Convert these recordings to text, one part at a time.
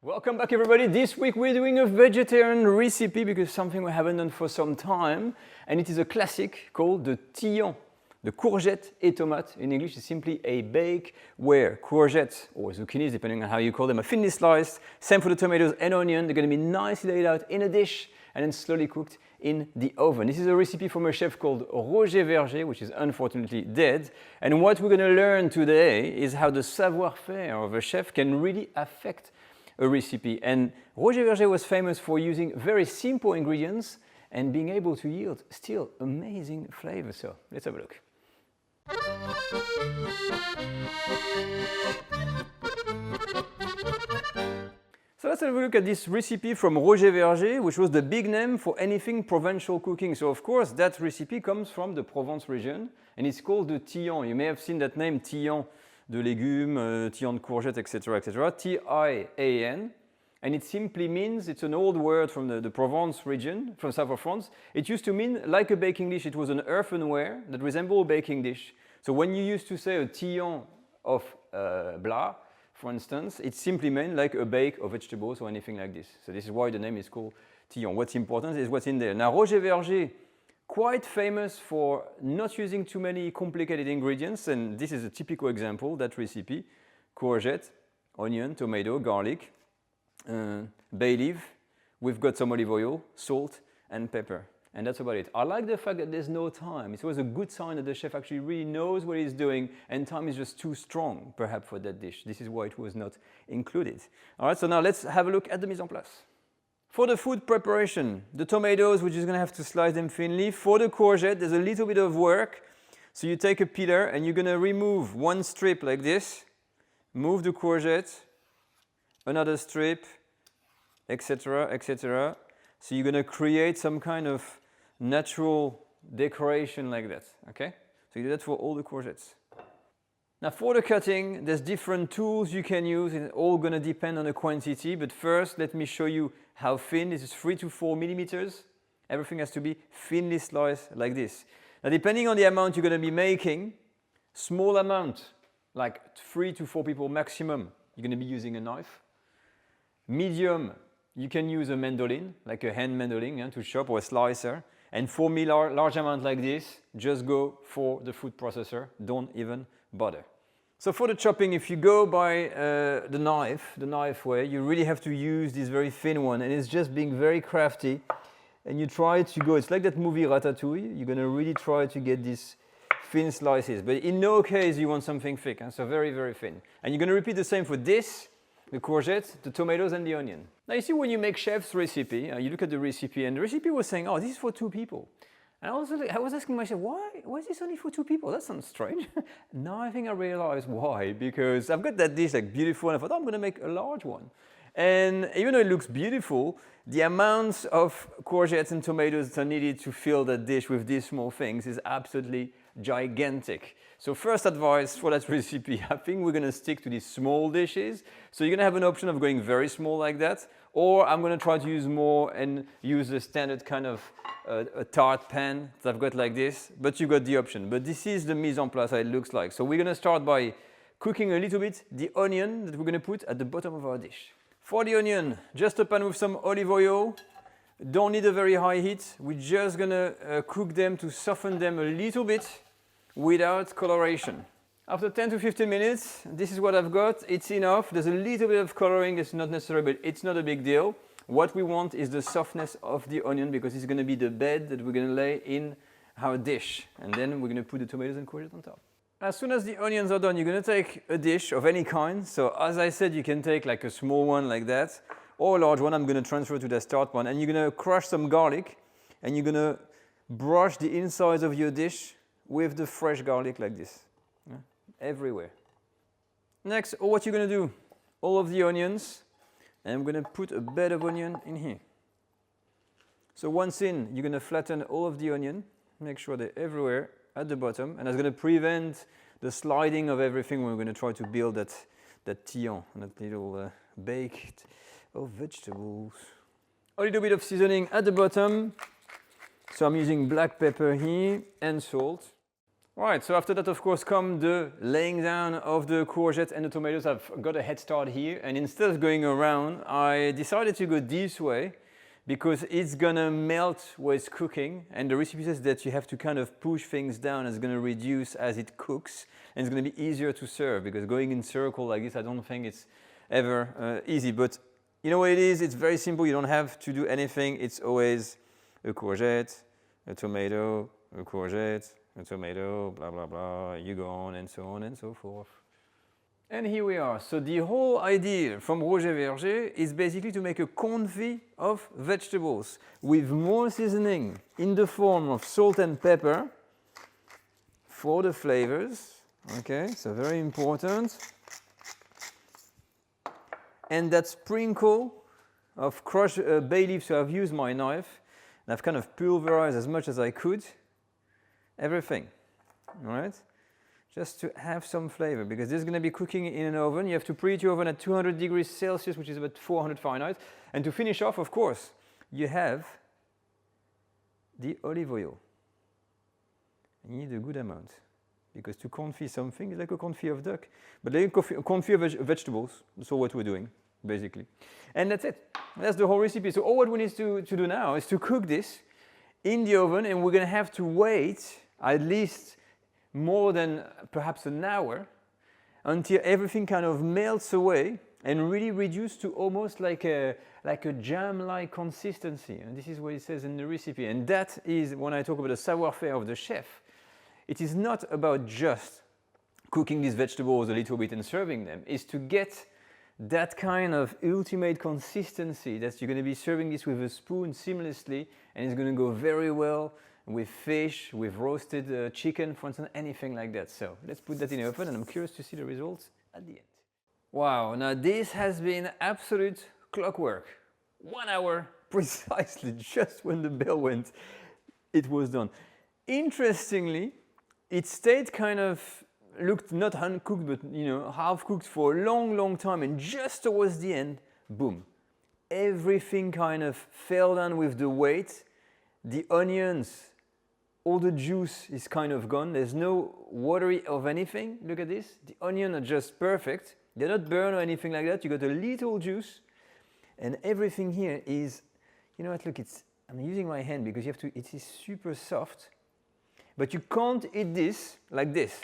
Welcome back everybody. This week we're doing a vegetarian recipe because something we haven't done for some time, and it is a classic called the tian. The courgette et tomate in English is simply a bake where courgettes or zucchinis, depending on how you call them, are thinly sliced. Same for the tomatoes and onion. They're going to be nicely laid out in a dish and then slowly cooked in the oven. This is a recipe from a chef called Roger Verger, which is unfortunately dead. And what we're going to learn today is how the savoir-faire of a chef can really affect a recipe. And Roger Verger was famous for using very simple ingredients and being able to yield still amazing flavor. So let's have a look. So let's have a look at this recipe from Roger Verger, which was the big name for anything provincial cooking. So of course that recipe comes from the Provence region and it's called the tian. You may have seen that name, tian de légumes, tian de courgettes, etc., etc. T-I-A-N. And it simply means, it's an old word from the Provence region, from south of France. It used to mean like a baking dish. It was an earthenware that resembled a baking dish. So when you used to say a tian of blah, for instance, it simply meant like a bake of vegetables or anything like this. So this is why the name is called tian. What's important is what's in there. Now Roger Verger, quite famous for not using too many complicated ingredients, and this is a typical example, that recipe. Courgette, onion, tomato, garlic, bay leaf. We've got some olive oil, salt, and pepper. And that's about it. I like the fact that there's no time. It was a good sign that the chef actually really knows what he's doing, and time is just too strong, perhaps, for that dish. This is why it was not included. All right, so now let's have a look at the mise en place. For the food preparation, the tomatoes, we're just going to have to slice them thinly. For the courgette, there's a little bit of work. So you take a peeler and you're going to remove one strip like this, move the courgette, another strip, etc., etc. So you're going to create some kind of natural decoration like that, okay? So you do that for all the courgettes. Now for the cutting, there's different tools you can use. It's all going to depend on the quantity, but first let me show you how thin. This is 3 to 4 millimeters. Everything has to be thinly sliced like this. Now depending on the amount you're going to be making, small amount, like 3 to 4 people maximum, you're going to be using a knife. Medium, you can use a mandolin, like a hand mandolin, to chop, or a slicer. And for me, large amount like this, just go for the food processor. Don't even bother. So for the chopping, if you go by the knife way, you really have to use this very thin one, and it's just being very crafty. And you try to go, it's like that movie Ratatouille. You're going to really try to get these thin slices, but in no case you want something thick, so very, very thin. And you're going to repeat the same for this, the courgette, the tomatoes, and the onion. Now you see, when you make chef's recipe, you look at the recipe, and the recipe was saying, oh, this is for 2 people. And I was asking myself, why is this only for 2 people? That sounds strange. Now I think I realize why, because I've got that dish like beautiful, and I thought, oh, I'm going to make a large one. And even though it looks beautiful, the amounts of courgettes and tomatoes that are needed to fill that dish with these small things is absolutely gigantic. So first advice for that recipe, I think we're going to stick to these small dishes. So you're going to have an option of going very small like that, or I'm going to try to use more and use the standard kind of a tart pan that I've got like this, but you've got the option. But this is the mise en place, how it looks like. So we're going to start by cooking a little bit the onion that we're going to put at the bottom of our dish. For the onion, just a pan with some olive oil. Don't need a very high heat. We're just going to cook them to soften them a little bit without coloration. After 10 to 15 minutes, this is what I've got. It's enough. There's a little bit of coloring. It's not necessary, but it's not a big deal. What we want is the softness of the onion, because it's going to be the bed that we're going to lay in our dish. And then we're going to put the tomatoes and courgette on top. As soon as the onions are done, you're going to take a dish of any kind. So as I said, you can take like a small one like that, or a large one. I'm going to transfer to the start one. And you're going to crush some garlic, and you're going to brush the insides of your dish with the fresh garlic like this, everywhere. Next, what you're going to do, all of the onions, and I'm going to put a bed of onion in here. So once in, you're going to flatten all of the onion, make sure they're everywhere at the bottom, and that's going to prevent the sliding of everything when we're going to try to build that tian, that little baked of vegetables. A little bit of seasoning at the bottom. So I'm using black pepper here and salt. Right, so after that, of course, come the laying down of the courgettes and the tomatoes. I've got a head start here, and instead of going around, I decided to go this way because it's gonna melt while it's cooking, and the recipe says that you have to kind of push things down. It's gonna reduce as it cooks, and it's gonna be easier to serve because going in circle like this, I don't think it's ever easy. But you know what it is? It's very simple. You don't have to do anything. It's always a courgette, a tomato, a courgette, a tomato, blah, blah, blah, you go on and so forth. And here we are. So the whole idea from Roger Verger is basically to make a confit of vegetables with more seasoning in the form of salt and pepper for the flavors. Okay, so very important. And that sprinkle of crushed bay leaves. So I've used my knife and I've kind of pulverized as much as I could. Everything, all right? Just to have some flavor, because this is going to be cooking in an oven. You have to preheat your oven at 200 degrees Celsius, which is about 400 Fahrenheit. And to finish off, of course, you have the olive oil. You need a good amount, because to confit something is like a confit of duck, but like a confit of vegetables. That's all what we're doing, basically. And that's it. That's the whole recipe. So all what we need to do now is to cook this in the oven, and we're going to have to wait at least more than perhaps an hour until everything kind of melts away and really reduce to almost like a jam-like consistency. And this is what it says in the recipe. And that is, when I talk about the savoir-faire of the chef, it is not about just cooking these vegetables a little bit and serving them. It's to get that kind of ultimate consistency that you're going to be serving this with a spoon seamlessly, and it's going to go very well with fish, with roasted chicken, for instance, anything like that. So let's put that in the oven, and I'm curious to see the results at the end. Wow, now this has been absolute clockwork. 1 hour precisely, just when the bell went, it was done. Interestingly, it stayed kind of, looked not uncooked, but half cooked for a long time, and just towards the end, boom, everything kind of fell down with the weight. The onions, all the juice is kind of gone. There's no watery of anything. Look at this. The onions are just perfect. They're not burned or anything like that. You got a little juice, and everything here is, you know what? Look, I'm using my hand because it is super soft. But you can't eat this like this.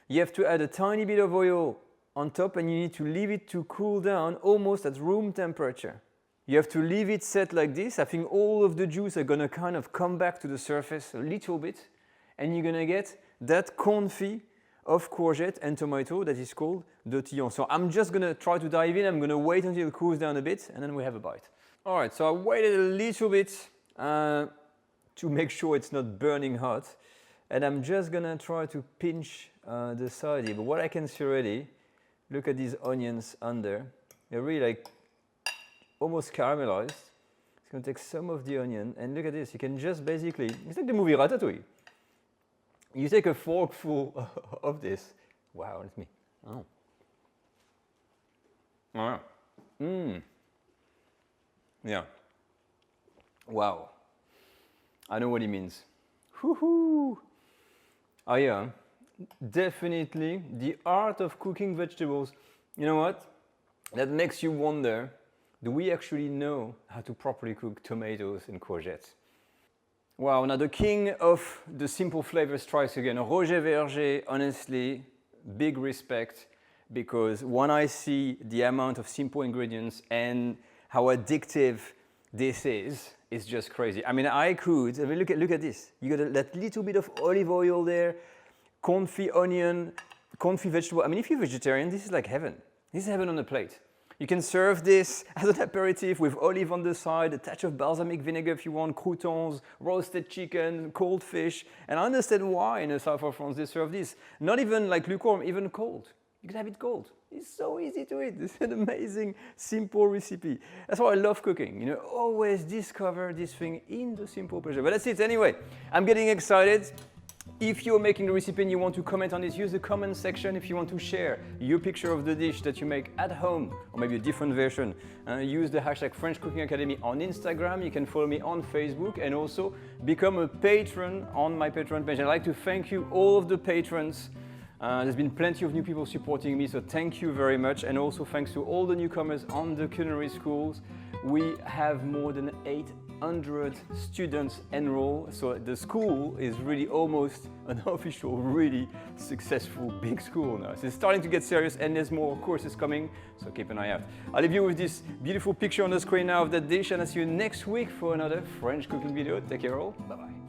You have to add a tiny bit of oil on top, and you need to leave it to cool down almost at room temperature. You have to leave it set like this. I think all of the juice are going to kind of come back to the surface a little bit, and you're going to get that confit of courgette and tomato that is called the tian. So I'm just going to try to dive in. I'm going to wait until it cools down a bit, and then we have a bite. All right, so I waited a little bit to make sure it's not burning hot, and I'm just going to try to pinch the side here. But what I can see already, look at these onions under. They're really like almost caramelized. It's going to take some of the onion, and look at this. You can just basically, it's like the movie Ratatouille. You take a forkful of this. Wow, let me. Oh. Wow. Yeah. Wow. I know what he means. Woohoo! Oh yeah. Definitely the art of cooking vegetables. You know what? That makes you wonder, do we actually know how to properly cook tomatoes and courgettes? Wow, now the king of the simple flavors tries again. Roger Verger, honestly, big respect, because when I see the amount of simple ingredients and how addictive this is, it's just crazy. I mean, look at this. You got that little bit of olive oil there, confit onion, confit vegetable. I mean, if you're vegetarian, this is like heaven. This is heaven on a plate. You can serve this as an aperitif with olive on the side, a touch of balsamic vinegar if you want, croutons, roasted chicken, cold fish. And I understand why in the south of France they serve this. Not even like lukewarm, even cold. You can have it cold. It's so easy to eat. It's an amazing, simple recipe. That's why I love cooking. Always discover this thing in the simple pleasure. But that's it anyway. I'm getting excited. If you're making the recipe and you want to comment on it, use the comment section. If you want to share your picture of the dish that you make at home, or maybe a different version, use the hashtag French Cooking Academy on Instagram. You can follow me on Facebook and also become a patron on my Patreon page. I'd like to thank you, all of the patrons. There's been plenty of new people supporting me, so thank you very much. And also thanks to all the newcomers on the culinary schools. We have more than 800 students enrolled, so the school is really almost an official, really successful big school now. So it's starting to get serious and there's more courses coming, so keep an eye out. I'll leave you with this beautiful picture on the screen now of that dish, and I'll see you next week for another French cooking video. Take care all, bye bye.